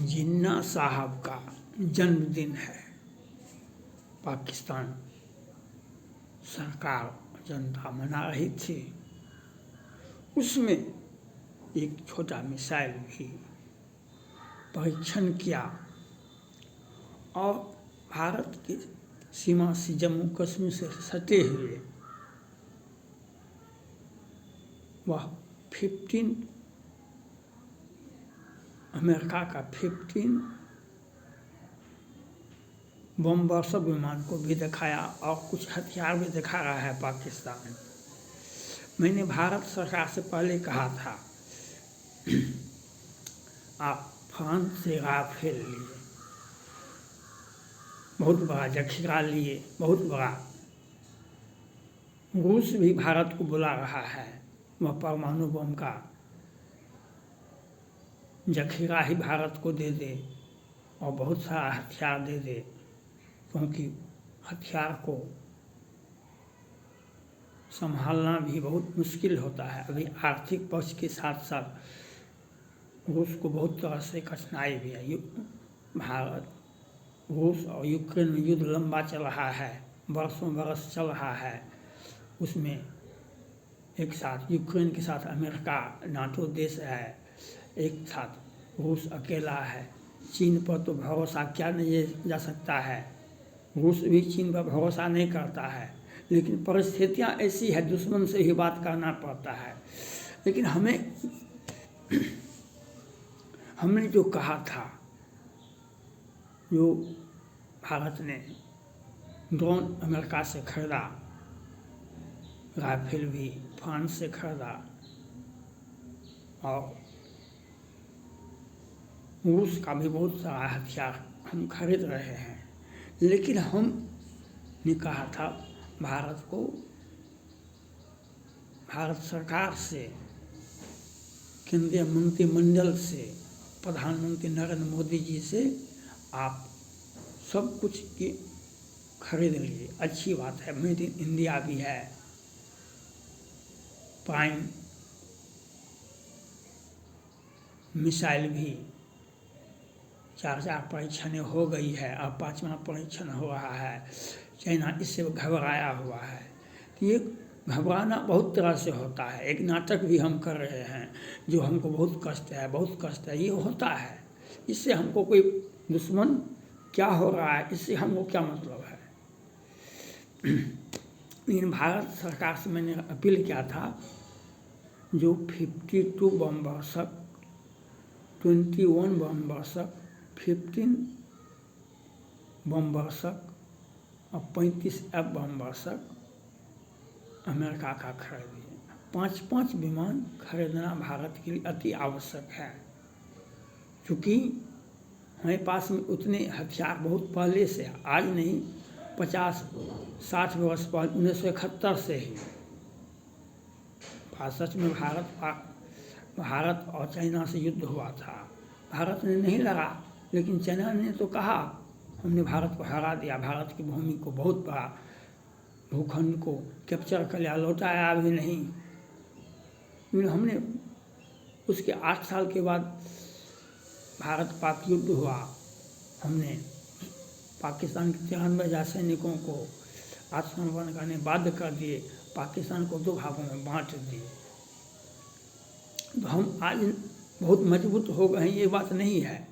जिन्ना साहब का जन्मदिन है। पाकिस्तान सरकार जनता मना रही थी, उसमें एक छोटा मिसाइल भी परीक्षण किया और भारत की सीमा से जम्मू कश्मीर से सटे हुए वह 15 अमेरिका का 15 बम वर्षक विमान को भी दिखाया और कुछ हथियार भी दिखा रहा है पाकिस्तान। मैंने भारत सरकार से पहले कहा था, आप फ्रांस से राफेल लिए, बहुत बड़ा जखीरा लिए, बहुत बड़ा। रूस भी भारत को बुला रहा है, वह परमाणु बम का जखीरा ही भारत को दे दे और बहुत सारा हथियार दे दे, क्योंकि हथियार को संभालना भी बहुत मुश्किल होता है। अभी आर्थिक पक्ष के साथ साथ रूस को बहुत तरह से कठिनाई भी है। भारत, रूस और यूक्रेन में युद्ध लंबा चल रहा है, बरसों बरस चल रहा है। उसमें एक साथ यूक्रेन के साथ अमेरिका नाटो देश है, एक साथ रूस अकेला है। चीन पर तो भरोसा किया नहीं जा सकता है, रूस भी चीन पर भरोसा नहीं करता है, लेकिन परिस्थितियाँ ऐसी है, दुश्मन से ही बात करना पड़ता है। लेकिन हमने जो कहा था, जो भारत ने ड्रोन अमेरिका से खरीदा, राफेल भी फ्रांस से खरीदा और रूस का भी बहुत सारा हथियार हम खरीद रहे हैं। लेकिन हमने कहा था भारत सरकार से, केंद्रीय मंत्रिमंडल से, प्रधानमंत्री नरेंद्र मोदी जी से आप सब कुछ की खरीद लीजिए, अच्छी बात है। मेड इन इंडिया भी है, प्राइम मिसाइल भी 4 परीक्षण हो गई है, अब 5वां परीक्षण हो रहा है। चाइना इससे घबराया हुआ है। ये घबराना बहुत तरह से होता है। एक नाटक भी हम कर रहे हैं जो हमको बहुत कष्ट है, बहुत कष्ट है, ये होता है। इससे हमको कोई दुश्मन क्या हो रहा है, इससे हमको क्या मतलब है। लेकिन भारत सरकार से मैंने अपील किया था, जो 52 बम वर्षक, 21 बम वर्षक, 15 बम वर्षक और 35 एफ बम वर्षक अमेरिका का खरीदिए। 5-5 विमान खरीदना भारत के लिए अति आवश्यक है, क्योंकि हमारे पास में उतने हथियार बहुत पहले से, आज नहीं, 50-60 वर्ष पहले 1971 से ही सच में भारत और चाइना से युद्ध हुआ था। भारत ने नहीं लड़ा, लेकिन चाइना ने तो कहा हमने भारत को हरा दिया, भारत की भूमि को, बहुत बड़ा भूखंड को कैप्चर कर लिया, लौटाया भी नहीं। लेकिन हमने उसके 8 साल के बाद भारत पाक युद्ध हुआ, हमने पाकिस्तान के 93,000 सैनिकों को आत्मसमर्पण करने बाध्य कर दिए, पाकिस्तान को 2 भागों में बांट दिए। तो हम आज बहुत मजबूत हो गए हैं, ये बात नहीं है।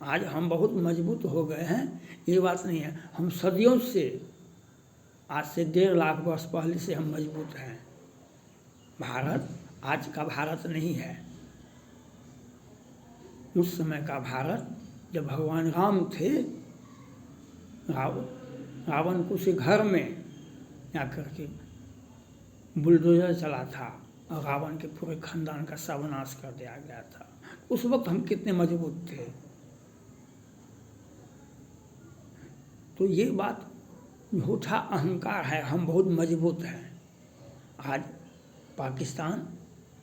आज हम बहुत मजबूत हो गए हैं, ये बात नहीं है। हम सदियों से, आज से 1.5 लाख वर्ष पहले से हम मजबूत हैं। भारत आज का भारत नहीं है, उस समय का भारत जब भगवान राम थे, रावण को उसी घर में जाकर के बुलडोजर चला था और रावण के पूरे खानदान का सर्वनाश कर दिया गया था। उस वक्त हम कितने मजबूत थे। तो ये बात झूठा अहंकार है, हम बहुत मजबूत हैं। आज पाकिस्तान,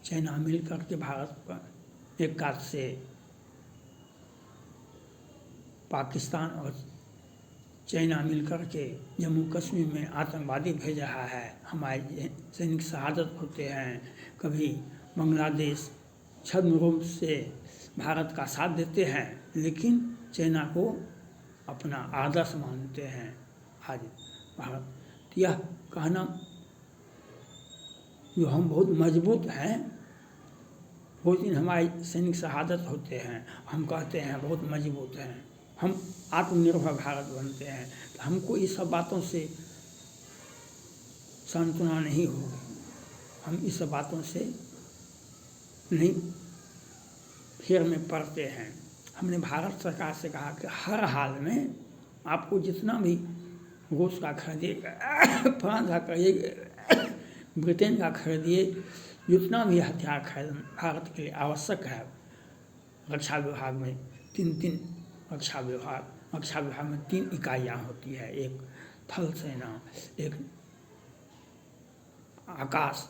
चाइना मिलकर के भारत पर एक कात से पाकिस्तान और चाइना मिलकर के जम्मू कश्मीर में आतंकवादी भेज रहा है। हमारे सैनिक शहादत होते हैं, कभी बांग्लादेश छद्म रूप से भारत का साथ देते हैं, लेकिन चाइना को अपना आदर्श मानते हैं आज भारत। यह कहना जो हम बहुत मजबूत हैं, वो दिन हमारे सैनिक शहादत होते हैं, हम कहते हैं बहुत मजबूत हैं, हम आत्मनिर्भर भारत बनते हैं। तो हमको इस सब बातों से सांत्वना नहीं होगी, हम इस सब बातों से नहीं फेर में पड़ते हैं। हमने भारत सरकार से कहा कि हर हाल में आपको जितना भी रूस का खरीदिए, फ्रांस का खरीदिए, ब्रिटेन का खरीदिए, जितना भी हथियार खरीद भारत के लिए आवश्यक है। रक्षा विभाग में तीन रक्षा विभाग में 3 इकाइयाँ होती है, एक थल सेना, एक आकाश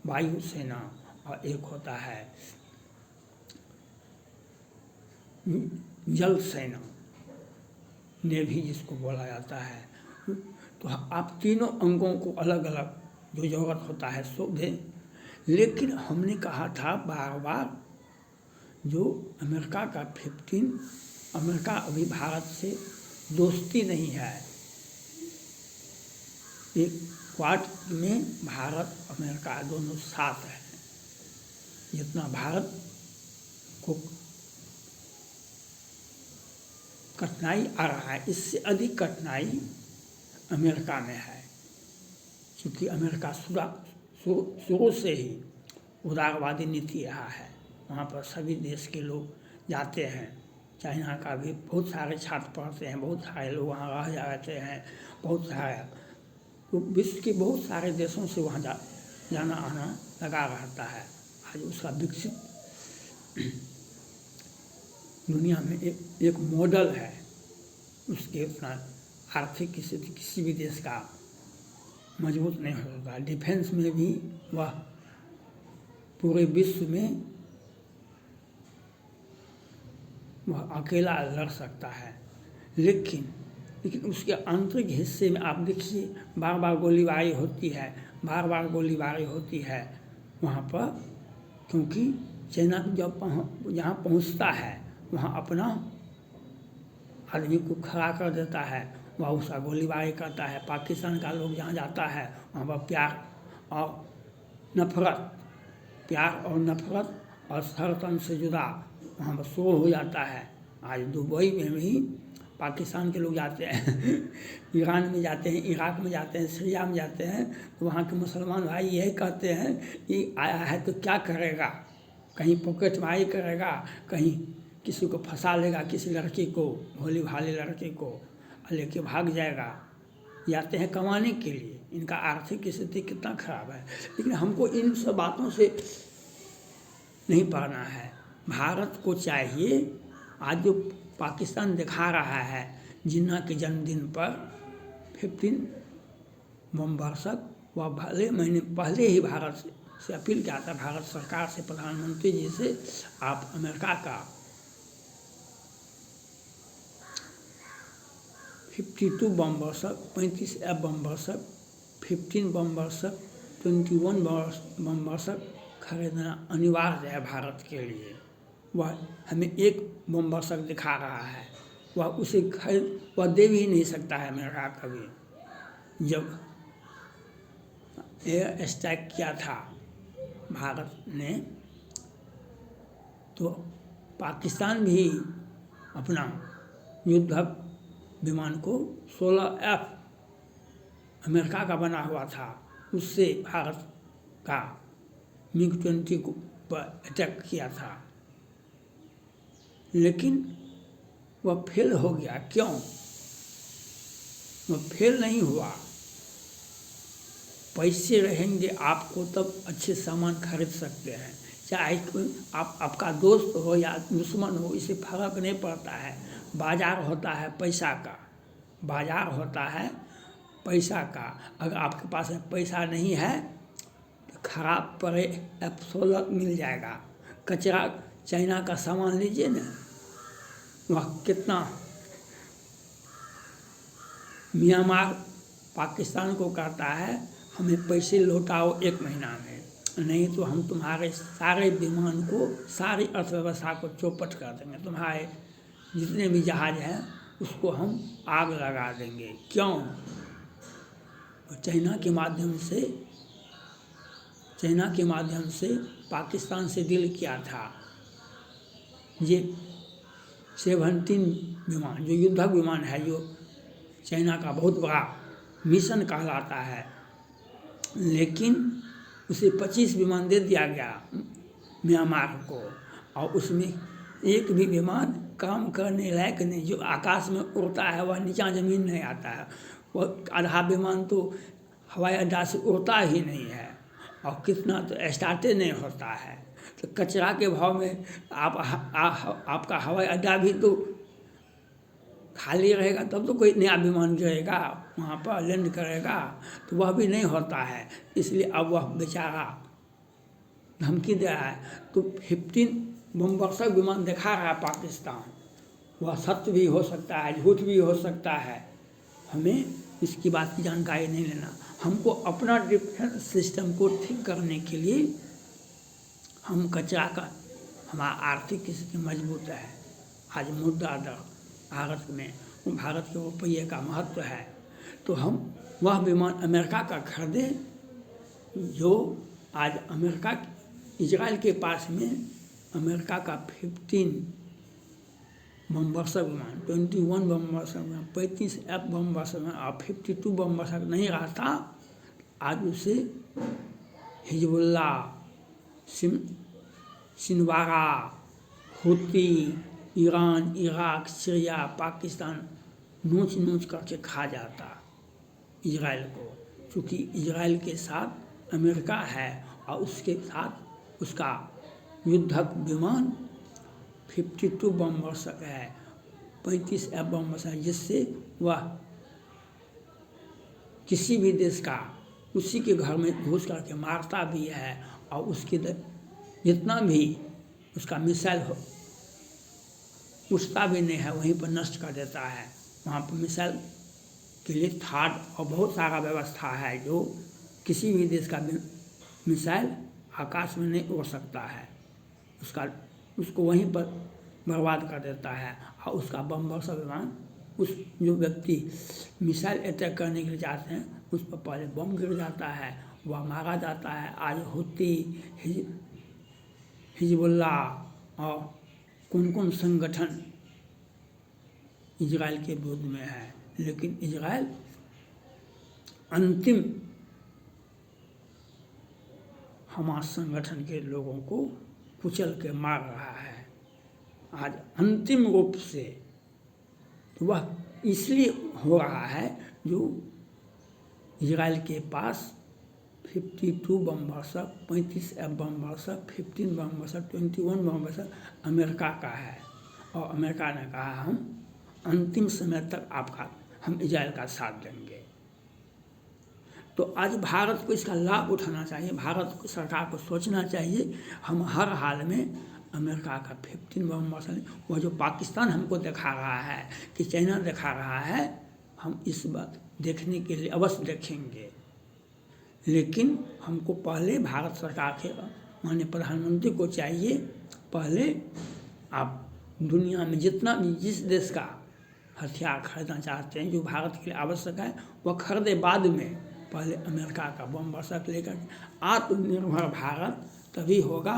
वायु सेना और एक होता है जल सेना, नेवी जिसको बोला जाता है। तो आप तीनों अंगों को अलग अलग जो जरूरत होता है सो दें। लेकिन हमने कहा था बार बार, जो अमेरिका का 15, अमेरिका अभी भारत से दोस्ती नहीं है। एक क्वाड में भारत अमेरिका दोनों साथ हैं। जितना भारत को कठिनाई आ रहा है, इससे अधिक कठिनाई अमेरिका में है, क्योंकि अमेरिका शुरू से ही उदारवादी नीति रहा है। वहाँ पर सभी देश के लोग जाते हैं, चाइना का भी बहुत सारे छात्र पढ़ते हैं, बहुत सारे लोग वहाँ रह जाते हैं, बहुत सारे, तो विश्व के बहुत सारे देशों से वहाँ जाना आना लगा रहता है। आज उसका विकसित दुनिया में एक मॉडल है। उसके उतना आर्थिक स्थिति किसी भी देश का मजबूत नहीं होगा। डिफेंस में भी वह पूरे विश्व में वह अकेला लड़ सकता है, लेकिन उसके आंतरिक हिस्से में आप देखिए बार बार गोलीबारी होती है वहाँ पर, क्योंकि चाइना जब जहाँ पहुँचता है वहाँ अपना आदमी को खड़ा कर देता है, वह उसका गोलीबारी करता है। पाकिस्तान का लोग जहाँ जाता है वहाँ पर प्यार और नफरत और सरतन से जुदा वहाँ पर शुरू हो जाता है। आज दुबई में भी पाकिस्तान के लोग जाते हैं, ईरान में जाते हैं, इराक में जाते हैं, सीरिया में जाते हैं, तो वहाँ के मुसलमान भाई यही कहते हैं कि आया है तो क्या करेगा, कहीं पॉकेटमारी करेगा, कहीं किसी को फंसा लेगा, किसी लड़की को, भोली भाली लड़की को लेके भाग जाएगा। जाते हैं कमाने के लिए। इनका आर्थिक स्थिति कितना खराब है, लेकिन हमको इन सब बातों से नहीं पढ़ना है। भारत को चाहिए, आज जो पाकिस्तान दिखा रहा है जिन्ना के जन्मदिन पर 15 बम बरसक, वह भले मैंने पहले ही भारत से अपील किया था, भारत सरकार से, प्रधानमंत्री जी से, आप अमेरिका का 52 बम बरसक, 35 बम बरसक, 15 बम बरसक, 21 बम बरसक खरीदना अनिवार्य है भारत के लिए। वह हमें एक बम बरसक दिखा रहा है, वह उसे वह दे भी नहीं सकता है अमेरिका कभी। जब एयर स्ट्राइक किया था भारत ने, तो पाकिस्तान भी अपना युद्ध विमान को 16F अमेरिका का बना हुआ था, उससे भारत का MiG-20 को पर अटैक किया था, लेकिन वह फेल हो गया। क्यों? वह फेल नहीं हुआ। पैसे रहेंगे आपको तब अच्छे सामान खरीद सकते हैं, चाहे आपका दोस्त हो या दुश्मन हो, इससे फर्क नहीं पड़ता है। बाजार होता है पैसा का, बाजार होता है पैसा का। अगर आपके पास पैसा नहीं है तो खराब पड़े F-16 मिल जाएगा। कचरा चाइना का सामान लीजिए ना, वह कितना, म्यांमार पाकिस्तान को कहता है हमें पैसे लौटाओ 1 महीना में, नहीं तो हम तुम्हारे सारे विमान को, सारी अर्थव्यवस्था को चौपट कर देंगे, तुम्हारे जितने भी जहाज हैं उसको हम आग लगा देंगे। क्यों? चाइना के माध्यम से पाकिस्तान से डील किया था। ये 17 विमान, जो युद्धक विमान है, जो चाइना का बहुत बड़ा मिशन कहलाता है, लेकिन उसे 25 विमान दे दिया गया म्यांमार को, और उसमें एक भी विमान काम करने लायक नहीं। जो आकाश में उड़ता है वह नीचा ज़मीन नहीं आता है, वह आधा विमान तो हवाई अड्डा से उड़ता ही नहीं है, और कितना तो स्टार्टे नहीं होता है। तो कचरा के भाव में आपका हवाई अड्डा भी तो खाली रहेगा, तब तो कोई नया विमान गिरेगा, वहाँ पर लैंड करेगा, तो वह भी नहीं होता है। इसलिए अब वह बेचारा धमकी दे रहा है। तो 15 बमवर्षक विमान दिखा रहा है पाकिस्तान, वह सत्य भी हो सकता है, झूठ भी हो सकता है, हमें इसकी बात की जानकारी नहीं लेना। हमको अपना डिफेंस सिस्टम को ठीक करने के लिए हम कचरा का, हमारा आर्थिक स्थिति मजबूत है। आज मुद्रा दर भारत में, भारत के रुपये का महत्व है, तो हम वह विमान अमेरिका का खरीदें जो आज इजराइल के पास में अमेरिका का 15 बमवर्षक विमान, 21 बमवर्षक विमान, 35 F बमवर्षक विमान और 52 बमवर्षक नहीं रहता, आज उसे हिजबुल्ला, सिनवारा, हुती, ईरान, इराक, सीरिया, पाकिस्तान नोच करके खा जाता इजराइल को। क्योंकि इजराइल के साथ अमेरिका है और उसके साथ उसका युद्धक विमान 52 बमवर्षक है, 35 F बमवर्षक है, जिससे वह किसी भी देश का उसी के घर में घुस करके मारता भी है, और उसके जितना भी उसका मिसाइल उठता भी नहीं है वहीं पर नष्ट कर देता है। वहाँ पर मिसाइल के लिए थाड और बहुत सारा व्यवस्था है, जो किसी भी देश का मिसाइल आकाश में नहीं उड़ सकता है, उसको वहीं पर बर्बाद कर देता है। और उसका बमवर्षक विमान, उस जो व्यक्ति मिसाइल अटैक करने के लिए जाते हैं उस पर पहले बम गिर जाता है, वह मारा जाता है। आज हुती, हिजबुल्ला और कौन संगठन इजराइल के विरोध में है, लेकिन इजराइल अंतिम हमास संगठन के लोगों को कुचल के मार रहा है आज अंतिम रूप से। तो वह इसलिए हो रहा है जो इजराइल के पास 52 बमवर्षक, 35 F बमवर्षक, 15 बमवर्षक, 21 बमवर्षक अमेरिका का है, और अमेरिका ने कहा हम अंतिम समय तक हम इजराइल का साथ देंगे। तो आज भारत को इसका लाभ उठाना चाहिए, भारत को सरकार को सोचना चाहिए हम हर हाल में अमेरिका का 15 बमवर्षक, वह जो पाकिस्तान हमको दिखा रहा है कि चाइना दिखा रहा है, हम इस बात देखने के लिए अवश्य देखेंगे। लेकिन हमको पहले भारत सरकार के माननीय प्रधानमंत्री को चाहिए, पहले आप दुनिया में जितना भी जिस देश का हथियार खरीदना चाहते हैं जो भारत के लिए आवश्यक है वह खरीदे, बाद में पहले अमेरिका का बमवर्षक लेकर। आत्मनिर्भर भारत तभी होगा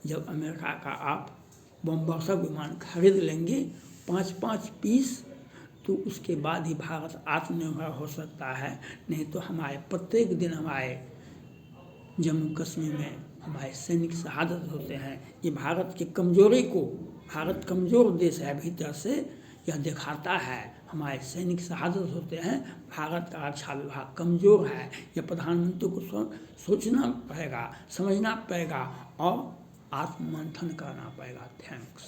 जब अमेरिका का आप बमवर्षक विमान खरीद लेंगे 5-5 पीस, तो उसके बाद ही भारत आत्मनिर्भर हो सकता है। नहीं तो हमारे प्रत्येक दिन हमारे जम्मू कश्मीर में हमारे सैनिक शहादत होते हैं। ये भारत की कमजोरी को, भारत कमज़ोर देश है भीतर से, यह दिखाता है। हमारे सैनिक शहादत होते हैं, भारत का रक्षा विभाग कमज़ोर है। यह प्रधानमंत्री को सोचना पड़ेगा, समझना पड़ेगा और आत्ममंथन करना पड़ेगा। थैंक्स।